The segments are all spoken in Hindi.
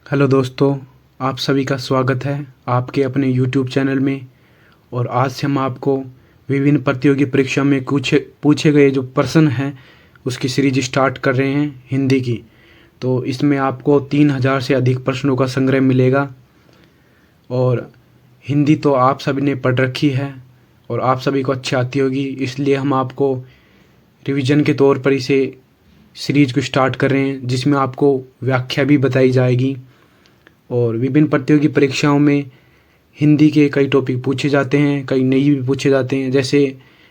हेलो दोस्तों, आप सभी का स्वागत है आपके अपने यूट्यूब चैनल में। और आज से हम आपको विभिन्न प्रतियोगी परीक्षा में पूछे गए जो प्रश्न हैं उसकी सीरीज स्टार्ट कर रहे हैं हिंदी की। तो इसमें आपको 3000 से अधिक प्रश्नों का संग्रह मिलेगा। और हिंदी तो आप सभी ने पढ़ रखी है और आप सभी को अच्छी आती होगी, इसलिए हम आपको रिवीजन के तौर पर इसे सीरीज को स्टार्ट कर रहे हैं, जिसमें आपको व्याख्या भी बताई जाएगी। और विभिन्न प्रतियोगी परीक्षाओं में हिंदी के कई टॉपिक पूछे जाते हैं, कई नहीं भी पूछे जाते हैं। जैसे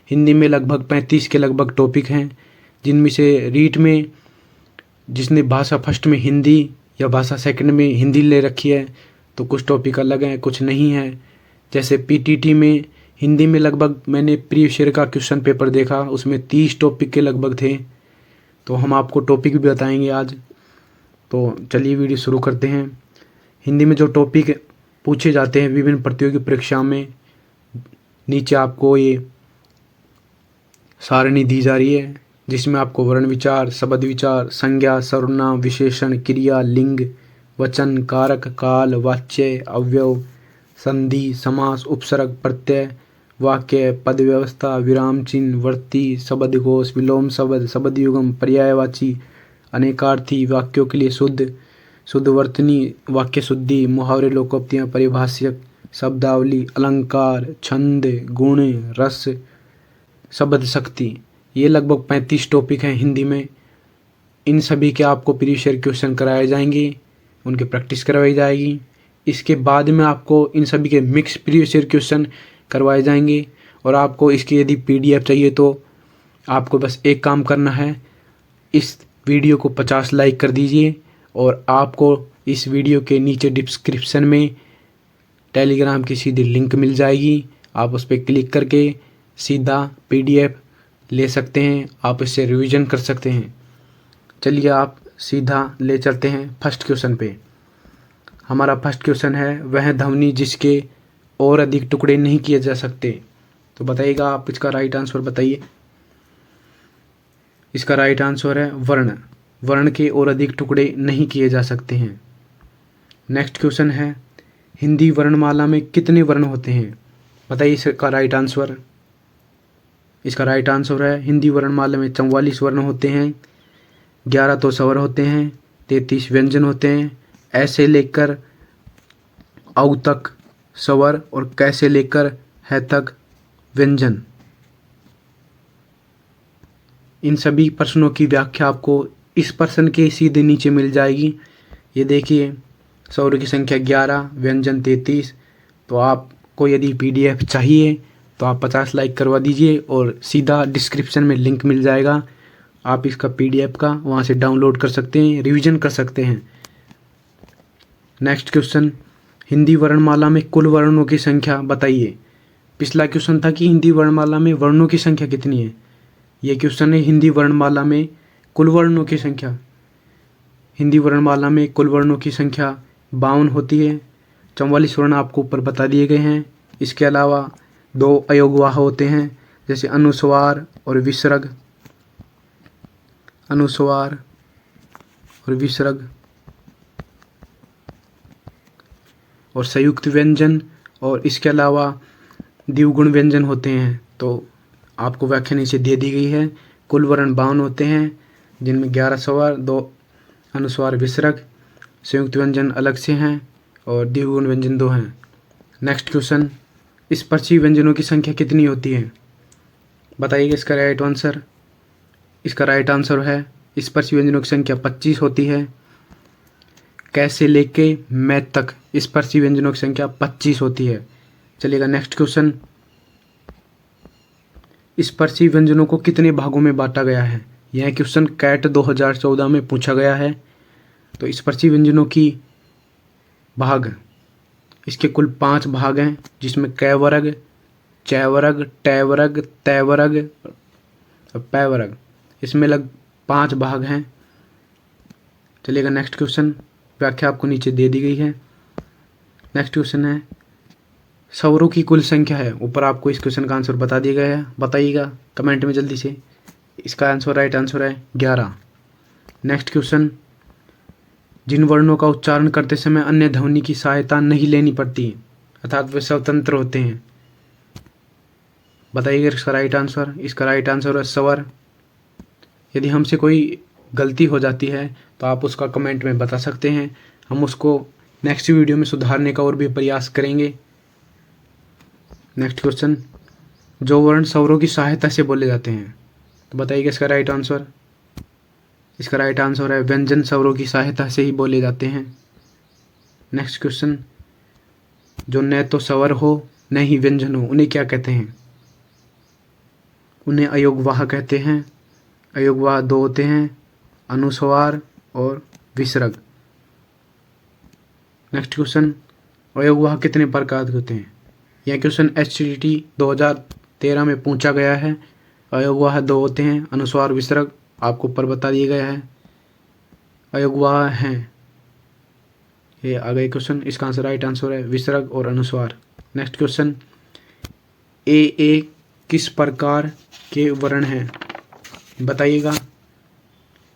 हिंदी में लगभग 35 के लगभग टॉपिक हैं, जिनमें से रीट में जिसने भाषा फर्स्ट में हिंदी या भाषा सेकंड में हिंदी ले रखी है तो कुछ टॉपिक अलग हैं, कुछ नहीं है। जैसे पीटीटी में हिंदी में लगभग मैंने प्रीवियस ईयर का क्वेश्चन पेपर देखा, उसमें 30 टॉपिक के लगभग थे। तो हम आपको टॉपिक भी बताएंगे आज। तो चलिए वीडियो शुरू करते हैं। हिंदी में जो टॉपिक पूछे जाते हैं विभिन्न प्रतियोगी परीक्षाओं में, नीचे आपको ये सारणी दी जा रही है, जिसमें आपको वर्ण विचार, शब्द विचार, संज्ञा, सर्वनाम, विशेषण, क्रिया, लिंग, वचन, कारक, काल, वाच्य, अवयव, संधि, समास, उपसर्ग, प्रत्यय, वाक्य, पद व्यवस्था, विराम चिन्ह, वर्ती, शब्दकोश, विलोम शब्द, शब्द युगम, पर्यायवाची, अनेकार्थी, वाक्यों के लिए शुद्धवर्तनी, वाक्य शुद्धि, मुहावरे, लोकोक्तियाँ, परिभाषक, शब्दावली, अलंकार, छंद, गुण, रस, शब्द शक्ति। ये लगभग 35 टॉपिक हैं हिंदी में। इन सभी के आपको प्रीवियस ईयर क्वेश्चन कराए जाएंगे, उनकी प्रैक्टिस करवाई जाएगी। इसके बाद में आपको इन सभी के मिक्स प्रीवियस ईयर क्वेश्चन करवाए जाएंगे। और आपको इसकी यदि PDF चाहिए तो आपको बस एक काम करना है, इस वीडियो को 50 लाइक कर दीजिए और आपको इस वीडियो के नीचे डिस्क्रिप्शन में टेलीग्राम की सीधी लिंक मिल जाएगी। आप उस पर क्लिक करके सीधा PDF ले सकते हैं, आप इससे रिवीजन कर सकते हैं। चलिए आप सीधा ले चलते हैं फर्स्ट क्वेश्चन पे। हमारा फर्स्ट क्वेश्चन है, वह ध्वनि जिसके और अधिक टुकड़े नहीं किए जा सकते। तो बताइएगा आप, इसका राइट आंसर बताइए। इसका राइट आंसर है वर्ण। वर्ण के और अधिक टुकड़े नहीं किए जा सकते हैं। नेक्स्ट क्वेश्चन है, हिंदी वर्णमाला में कितने वर्ण होते हैं। बताइए इसका राइट आंसर। इसका राइट आंसर है, हिंदी वर्णमाला में 44 वर्ण होते हैं, 11 तो स्वर होते हैं, 33 व्यंजन होते हैं। ऐसे लेकर औ तक स्वर और कैसे लेकर है तक व्यंजन। इन सभी प्रश्नों की व्याख्या आपको इस प्रश्न के सीधे नीचे मिल जाएगी। ये देखिए, स्वर की संख्या 11, व्यंजन 33। तो आपको यदि PDF चाहिए तो आप 50 लाइक करवा दीजिए और सीधा डिस्क्रिप्शन में लिंक मिल जाएगा, आप इसका PDF का वहाँ से डाउनलोड कर सकते हैं, रिवीजन कर सकते हैं। नेक्स्ट क्वेश्चन, हिंदी वर्णमाला में कुल वर्णों की संख्या बताइए। पिछला क्वेश्चन था कि हिंदी वर्णमाला में वर्णों की संख्या कितनी है। ये क्वेश्चन है हिंदी वर्णमाला में कुल वर्णों की संख्या। हिंदी वर्णमाला में कुल वर्णों की संख्या 52 होती है। 44 वर्ण आपको ऊपर बता दिए गए हैं। इसके अलावा 2 अयोगवाह होते हैं, जैसे अनुस्वार और विसर्ग। अनुस्वार और विसर्ग और संयुक्त व्यंजन। और इसके अलावा द्विगुण व्यंजन होते हैं। तो आपको व्याख्या नीचे दे दी गई है। कुल वर्ण 52 होते हैं, जिनमें 11 स्वर, 2 अनुस्वार, विसर्ग, संयुक्त व्यंजन अलग से हैं और द्विगुण व्यंजन 2 हैं। नेक्स्ट क्वेश्चन, स्पर्शी व्यंजनों की संख्या कितनी होती है। बताइएगा इसका राइट आंसर। इसका राइट आंसर है, स्पर्शी व्यंजनों की संख्या 25 होती है। कैसे लेके मैं तक स्पर्शी व्यंजनों की संख्या 25 होती है। चलिएगा नेक्स्ट क्वेश्चन, स्पर्शी व्यंजनों को कितने भागों में बांटा गया है। यह क्वेश्चन कैट 2014 में पूछा गया है। तो स्पर्शी व्यंजनों की भाग, इसके कुल 5 भाग हैं, जिसमें कै वर्ग, चै वर्ग, टै वर्ग, तै वर्ग और पै वर्ग। इसमें 5 भाग हैं। चलिएगा नेक्स्ट क्वेश्चन, व्याख्या आपको नीचे दे दी गई है। नेक्स्ट क्वेश्चन है, स्वरों की कुल संख्या है। ऊपर आपको इस क्वेश्चन का आंसर बता दिया गया है, बताइएगा कमेंट में जल्दी से। इसका आंसर राइट आंसर है 11। नेक्स्ट क्वेश्चन, जिन वर्णों का उच्चारण करते समय अन्य ध्वनि की सहायता नहीं लेनी पड़ती, अर्थात वे स्वतंत्र होते हैं। बताइए इसका राइट आंसर। इसका राइट आंसर है स्वर। यदि हमसे कोई गलती हो जाती है तो आप उसका कमेंट में बता सकते हैं, हम उसको नेक्स्ट वीडियो में सुधारने का और भी प्रयास करेंगे। नेक्स्ट क्वेश्चन, जो वर्ण स्वरों की सहायता से बोले जाते हैं, तो बताइए इसका राइट आंसर। इसका राइट आंसर है व्यंजन स्वरों की सहायता से ही बोले जाते हैं। नेक्स्ट क्वेश्चन, जो न तो स्वर हो न ही व्यंजन हो, उन्हें क्या कहते हैं? उन्हें अयोगवाह कहते हैं। अयोगवाह दो होते हैं, अनुस्वार और विसर्ग। नेक्स्ट क्वेश्चन, अयोगवाह कितने प्रकार के होते हैं? यह क्वेश्चन HTT 2013 में पूछा गया है। अयोगवाह दो होते हैं, अनुस्वार विसर्ग, आपको ऊपर बता दिया गया है। अयोगवाह हैं ये आ गए क्वेश्चन। इसका आंसर राइट आंसर है विसर्ग और अनुस्वार। नेक्स्ट क्वेश्चन, ए किस प्रकार के वर्ण हैं? बताइएगा।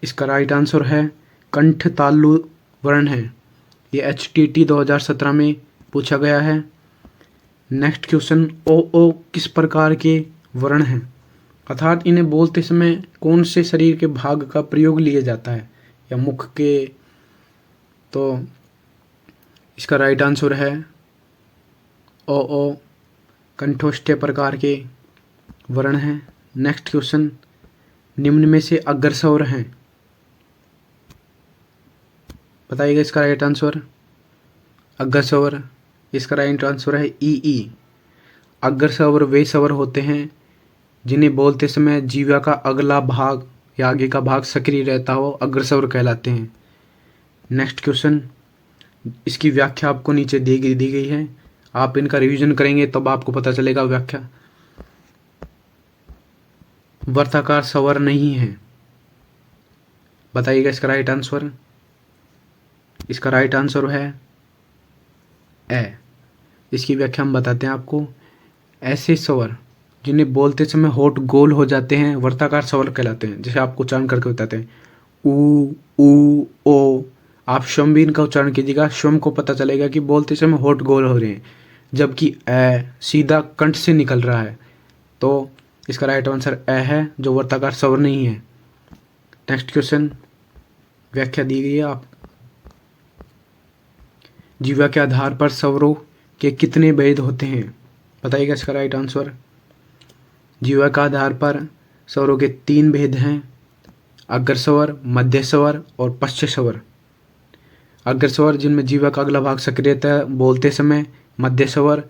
इसका राइट आंसर है कंठ तालु वर्ण है। ये HTT 2017 में पूछा गया है। नेक्स्ट क्वेश्चन, ओ किस प्रकार के वर्ण हैं? अर्थात इन्हें बोलते समय कौन से शरीर के भाग का प्रयोग लिया जाता है, या मुख के? तो इसका राइट आंसर है ओ कंठोष्ठ्य प्रकार के वर्ण हैं। नेक्स्ट क्वेश्चन, निम्न में से अग्र स्वर हैं? बताइएगा इसका राइट आंसर। अग्र स्वर, इसका राइट आंसर है ई। अग्र स्वर वे स्वर होते हैं जिन्हें बोलते समय जीवा का अगला भाग या आगे का भाग सक्रिय रहता हो, अग्र स्वर कहलाते हैं। नेक्स्ट क्वेश्चन, इसकी व्याख्या आपको नीचे दी गई है, आप इनका रिवीजन करेंगे तब आपको पता चलेगा व्याख्या। वर्ताकार स्वर नहीं है। बताइएगा इसका राइट आंसर। इसका राइट आंसर है ए। इसकी व्याख्या हम बताते हैं आपको। ऐसे स्वर जिन्हें बोलते समय होठ गोल हो जाते हैं वर्ताकार स्वर कहलाते हैं। जैसे आपको उच्चारण करके बताते हैं, ऊ ओ। आप स्वम भी इनका उच्चारण कीजिएगा, स्वम को पता चलेगा कि बोलते समय होठ गोल हो रहे हैं, जबकि ए सीधा कंठ से निकल रहा है। तो इसका राइट आंसर ए है, जो वर्ताकार स्वर नहीं है। नेक्स्ट क्वेश्चन, व्याख्या दी गई है आप। जीवा के आधार पर स्वरों के कितने भेद होते हैं? बताइएगा इसका राइट आंसर। जीवा का आधार पर स्वरों के 3 भेद हैं, अग्र स्वर, मध्य स्वर और पश्च स्वर। अग्र स्वर जिनमें जीवा का अगला भाग सक्रिय रहता है बोलते समय, मध्य स्वर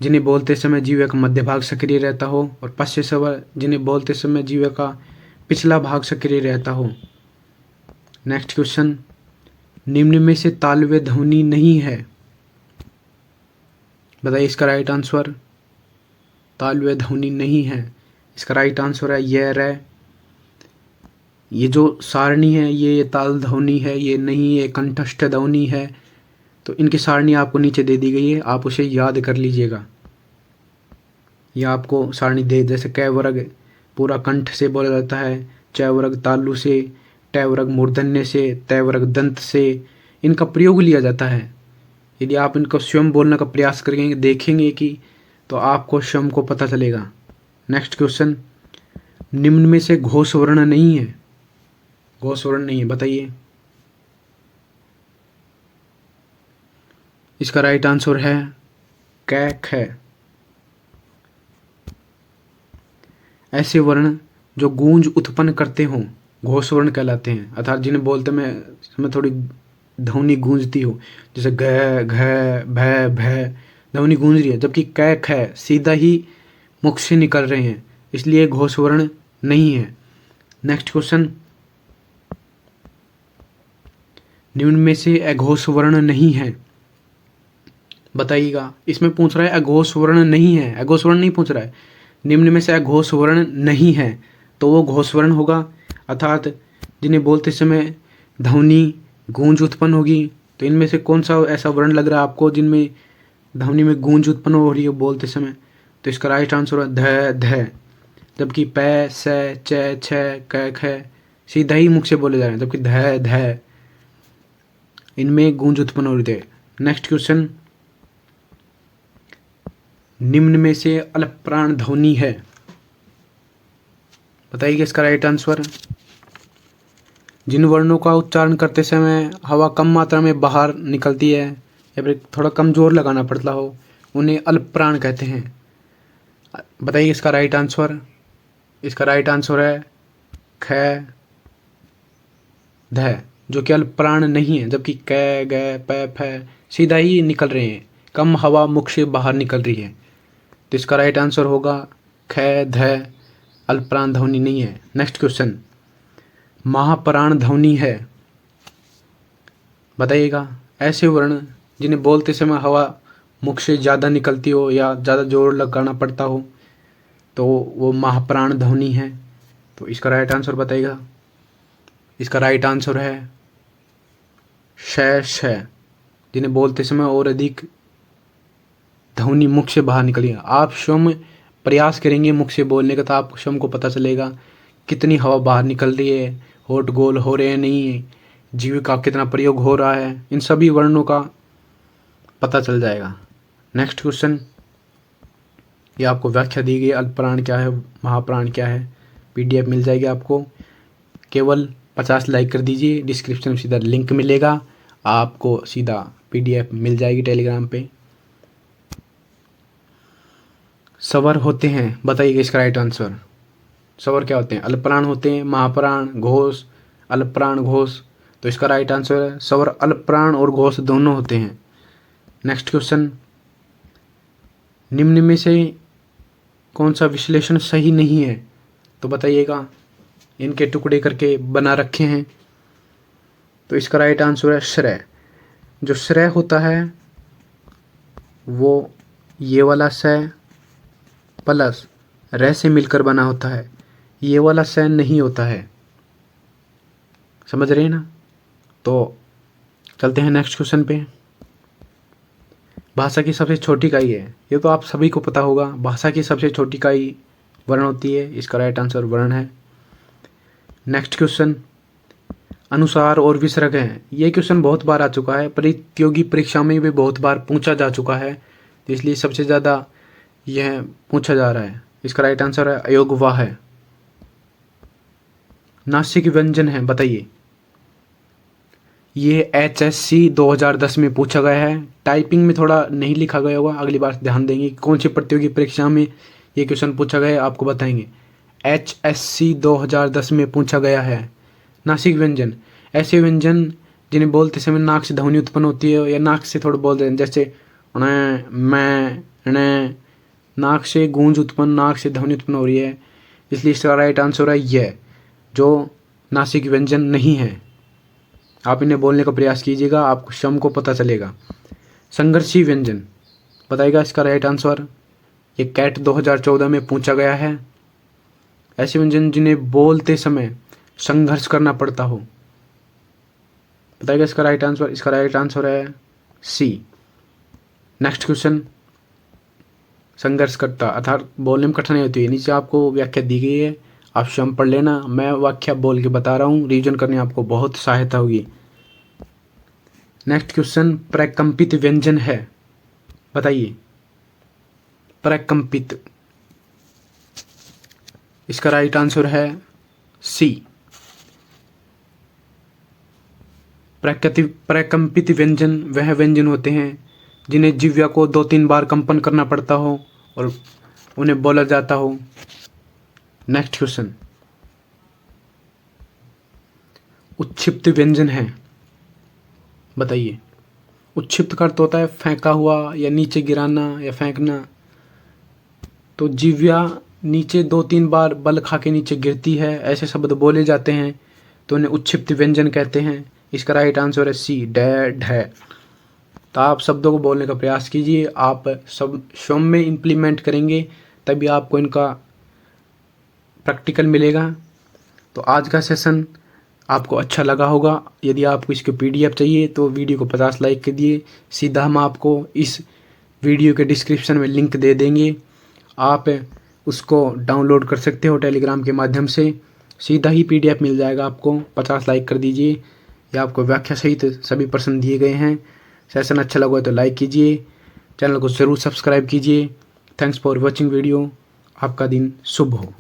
जिन्हें बोलते समय जीवा का मध्य भाग सक्रिय रहता हो, और पश्च स्वर जिन्हें बोलते समय जीवा का पिछला भाग सक्रिय रहता हो। नेक्स्ट क्वेश्चन, निम्न में से तालव्य ध्वनि नहीं है? बताइए इसका राइट आंसर। तालव्य ध्वनि नहीं है। इसका राइट आंसर है ये रे। ये जो सारणी है ये ताल ध्वनि है, ये नहीं, ये कंठस्थ ध्वनि है। तो इनकी सारणी आपको नीचे दे दी गई है, आप उसे याद कर लीजिएगा। यह आपको सारणी दे, जैसे कै वर्ग पूरा कंठ से बोला जाता है, च वर्ग तालु से, ट वर्ग मूर्धन्य से, तय वर्ग दंत से इनका प्रयोग लिया जाता है। यदि आप इनको स्वयं बोलने का प्रयास करेंगे, देखेंगे कि तो आपको स्वयं को पता चलेगा। नेक्स्ट क्वेश्चन, निम्न में से घोष वर्ण नहीं है? घोष वर्ण नहीं है, बताइए। इसका राइट आंसर है कै ख। ऐसे वर्ण जो गूंज उत्पन्न करते हों घोष वर्ण कहलाते हैं, अर्थात जिन्हें बोलते में थोड़ी ध्वनि गूंजती हो, जैसे घ घ भ भ ध्वनि गूंज रही है, जबकि कै ख सीधा ही मुख से निकल रहे हैं, इसलिए घोष वर्ण नहीं है। नेक्स्ट क्वेश्चन, निम्न में से अघोष वर्ण नहीं है? बताइएगा। इसमें पूछ रहा है अघोष वर्ण नहीं है, अघोष वर्ण नहीं पूछ रहा है। निम्न में से अघोष वर्ण नहीं है तो वो घोष वर्ण होगा, अर्थात जिन्हें बोलते समय ध्वनि गूंज उत्पन्न होगी। तो इनमें से कौन सा ऐसा वर्ण लग रहा है आपको जिनमें ध्वनि में गूंज उत्पन्न हो रही है बोलते समय? तो इसका राइट आंसर है ध ध, जबकि पै से च छ क ख सीधा ही मुख से बोले जा रहे हैं, जबकि ध ध। इनमें गूंज उत्पन्न होती है। नेक्स्ट क्वेश्चन, निम्न में से अल्पप्राण ध्वनि है, बताइए इसका राइट आंसर। जिन वर्णों का उच्चारण करते समय हवा कम मात्रा में बाहर निकलती है या फिर थोड़ा कम जोर लगाना पड़ता हो, उन्हें अल्पप्राण कहते हैं। बताइए इसका राइट आंसर। इसका राइट आंसर है ख ध, जो कि अल्पप्राण नहीं है, जबकि क ग प फ सीधा ही निकल रहे हैं, कम हवा मुख से बाहर निकल रही है। तो इसका राइट आंसर होगा ख ध, अल्पप्राण ध्वनि नहीं है। नेक्स्ट क्वेश्चन, महाप्राण ध्वनि है, बताइएगा। ऐसे वर्ण जिन्हें बोलते समय हवा मुख से ज़्यादा निकलती हो या ज़्यादा जोर लगाना पड़ता हो, तो वो महाप्राण ध्वनि है। तो इसका राइट आंसर बताइएगा। इसका राइट आंसर है श, जिन्हें बोलते समय और अधिक ध्वनि मुख से बाहर निकली। आप स्वयं प्रयास करेंगे मुख से बोलने का, तो आपको स्वयं को पता चलेगा कितनी हवा बाहर निकल रही है, होठ गोल हो रहे हैं नहीं, जीव का कितना प्रयोग हो रहा है, इन सभी वर्णों का पता चल जाएगा। नेक्स्ट क्वेश्चन, ये आपको व्याख्या दी गई, अल्पप्राण क्या है, महाप्राण क्या है, PDF मिल जाएगी आपको। केवल 50 लाइक कर दीजिए, डिस्क्रिप्शन में सीधा लिंक मिलेगा, आपको सीधा PDF मिल जाएगी टेलीग्राम पे। स्वर होते हैं, बताइएगा इसका राइट आंसर। स्वर क्या होते हैं? अल्पप्राण होते हैं, महाप्राण, घोष, अल्पप्राण, घोष। तो इसका राइट आंसर है स्वर अल्पप्राण और घोष दोनों होते हैं। नेक्स्ट क्वेश्चन, निम्न में से कौन सा विश्लेषण सही नहीं है, तो बताइएगा। इनके टुकड़े करके बना रखे हैं। तो इसका राइट आंसर है श्रेय। जो श्रेय होता है वो ये वाला स प्लस र से मिलकर बना होता है, ये वाला स नहीं होता है, समझ रहे हैं ना। तो चलते हैं नेक्स्ट क्वेश्चन पे। भाषा की सबसे छोटी इकाई है, ये तो आप सभी को पता होगा, भाषा की सबसे छोटी इकाई वर्ण होती है। इसका राइट आंसर वर्ण है। नेक्स्ट क्वेश्चन, अनुसार और विसर्ग है। ये क्वेश्चन बहुत बार आ चुका है, प्रतियोगी परीक्षा में भी बहुत बार पूछा जा चुका है, तो इसलिए सबसे ज़्यादा यह पूछा जा रहा है। इसका राइट आंसर है अयोग्यवा है। नासिक व्यंजन है, बताइए। ये HSC 2010 में पूछा गया है। टाइपिंग में थोड़ा नहीं लिखा गया होगा, अगली बार ध्यान देंगे कौन सी प्रतियोगी परीक्षा में ये क्वेश्चन पूछा गया है, आपको बताएंगे। HSC 2010 में पूछा गया है। नासिक व्यंजन ऐसे व्यंजन जिन्हें बोलते समय नाक से ध्वनि उत्पन्न होती है या नाक से थोड़ा बोलते हैं, जैसे मैं नाक से गूंज उत्पन्न, नाक से ध्वनि उत्पन्न हो रही है, इसलिए इसका राइट आंसर है यह, जो नासिक व्यंजन नहीं है। आप इन्हें बोलने का प्रयास कीजिएगा, आपको स्वयं को पता चलेगा। संघर्षी व्यंजन, बताइएगा इसका राइट आंसर। ये कैट 2014 में पूछा गया है। ऐसे व्यंजन जिन्हें बोलते समय संघर्ष करना पड़ता हो, बताइएगा इसका राइट आंसर। इसका राइट आंसर है C। नेक्स्ट क्वेश्चन, संघर्ष करता अर्थात बोलने में कठिनाई होती है। नीचे आपको व्याख्या दी गई है, आप स्वयं पढ़ लेना, मैं व्याख्या बोल के बता रहा हूँ, रिवीजन करने आपको बहुत सहायता होगी। नेक्स्ट क्वेश्चन, प्रकंपित व्यंजन है, बताइए। प्रकंपित, इसका राइट आंसर है C। प्रकंपित व्यंजन वह व्यंजन होते हैं जिन्हें जिह्वा को 2-3 बार कंपन करना पड़ता हो और उन्हें बोला जाता हो। नेक्स्ट क्वेश्चन, उच्छिप्त व्यंजन है, बताइए। उच्छिप्त का अर्थ होता है फेंका हुआ या नीचे गिराना या फेंकना। तो जिह्वा नीचे 2-3 बार बल खा के नीचे गिरती है, ऐसे शब्द बोले जाते हैं, तो उन्हें उच्छिप्त व्यंजन कहते हैं। इसका राइट आंसर है C, डैड है। तो आप शब्दों को बोलने का प्रयास कीजिए, आप सब स्वयं में इम्प्लीमेंट करेंगे तभी आपको इनका प्रैक्टिकल मिलेगा। तो आज का सेशन आपको अच्छा लगा होगा। यदि आपको इसके PDF चाहिए तो वीडियो को 50 लाइक कर दिए। सीधा हम आपको इस वीडियो के डिस्क्रिप्शन में लिंक दे देंगे, आप उसको डाउनलोड कर सकते हो टेलीग्राम के माध्यम से, सीधा ही PDF मिल जाएगा आपको। 50 लाइक कर दीजिए। या आपको व्याख्या सहित सभी प्रश्न दिए गए हैं। सेशन अच्छा लगा तो लाइक कीजिए, चैनल को ज़रूर सब्सक्राइब कीजिए। Thanks for watching video. आपका दिन शुभ हो।